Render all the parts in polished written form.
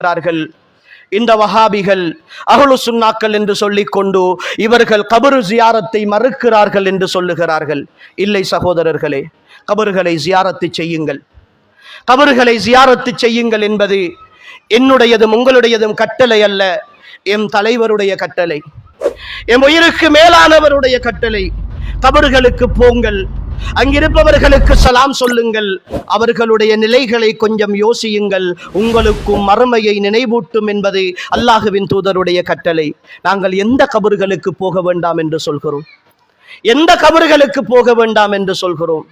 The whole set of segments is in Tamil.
இருக்கிறார்கள். இந்த வஹாபிகள் அஹ்லு சுன்னாக்கள் என்று சொல்லிக் கொண்டு இவர்கள் கபர் ஜியாரத்தை மறுக்கிறார்கள் என்று சொல்லுகிறார்கள். இல்லை சகோதரர்களே, கபர்களை ஜியாரத்து செய்யுங்கள், கபர்களை ஜியாரத்து செய்யுங்கள் என்பது என்னுடையதும் உங்களுடையதும் கட்டளை அல்ல, எம் தலைவருடைய கட்டளை, எம் உயிருக்கு மேலானவருடைய கட்டளை. கபர்களுக்கு போங்கள், அங்கிருப்பவர்களுக்கு சலாம் சொல்லுங்கள், அவர்களுடைய நிலைகளை கொஞ்சம் யோசியுங்கள், உங்களுக்கும் மறுமையை நினைவூட்டும் என்பது அல்லாஹுவின் தூதருடைய கட்டளை. நாங்கள் எந்த கபர்களுக்கு போக வேண்டாம் என்று சொல்கிறோம்? எந்த கபர்களுக்கு போக வேண்டாம் என்று சொல்கிறோம்?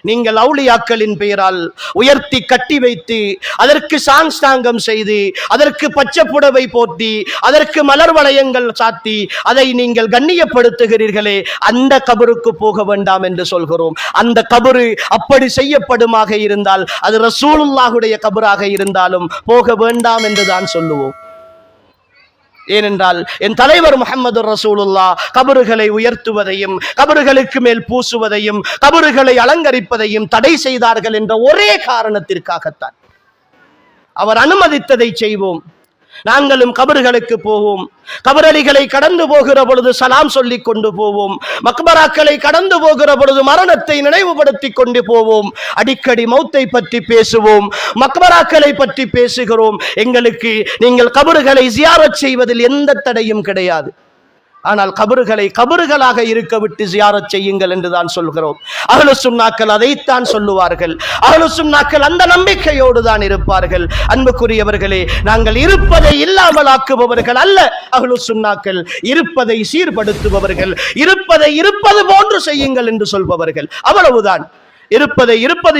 நீங்கள் அவுலியாக்களின் பெயரால் உயர்த்தி கட்டி வைத்து அதற்கு சாங்ஸ்தாங்கம் செய்து அதற்கு பச்சை புடவை போட்டி அதற்கு மலர் வளையங்கள் சாத்தி அதை நீங்கள் கண்ணியப்படுத்துகிறீர்களே, அந்த கபருக்கு போக வேண்டாம் என்று சொல்கிறோம். அந்த கபரு அப்படி செய்யப்படுமாக இருந்தால் அது ரசூலுல்லாஹுடைய கபராக இருந்தாலும் போக வேண்டாம் என்று தான் சொல்லுவோம். ஏனென்றால் என் தலைவர் முஹம்மது ரசூலுல்லாஹ் கபறுகளை உயர்த்துவதையும் கபறுகளுக்கு மேல் பூசுவதையும் கபறுகளை அலங்கரிப்பதையும் தடை செய்தார்கள் என்ற ஒரே காரணத்திற்காகத்தான். அவர் அனுமதித்ததை செய்வோம். நாங்களும் கபறுகளுக்கு போவோம், கபரலிகளை கடந்து போகிற பொழுது சலாம் சொல்லிக் கொண்டு போவோம், மக்பராக்களை கடந்து போகிற பொழுது மரணத்தை நினைவுபடுத்திக் கொண்டு போவோம், அடிக்கடி மௌத்தை பற்றி பேசுவோம், மக்பராக்களை பற்றி பேசுகிறோம். எங்களுக்கு நீங்கள் கபறுகளை ஜியாரத் செய்வதில் எந்த தடையும் கிடையாது. ஆனால் கபறுகளை கபறுகளாக இருக்க விட்டு ஜியாரத் செய்யுங்கள் என்றுதான் சொல்கிறோம். அஹ்லு சுன்னாக்கள் அதைத்தான் சொல்லுவார்கள். அஹ்லு சுன்னாக்கள் அந்த நம்பிக்கையோடு தான் இருப்பார்கள். அன்புக்குரியவர்களே, நாங்கள் இருப்பதை இல்லாமல் ஆக்குபவர்கள் அல்ல. அஹ்லு சுன்னாக்கள் இருப்பதை சீர்படுத்துபவர்கள், இருப்பதை இருப்பது போன்று செய்யுங்கள் என்று சொல்பவர்கள். அவ்வளவுதான். இருப்பதை இருப்பது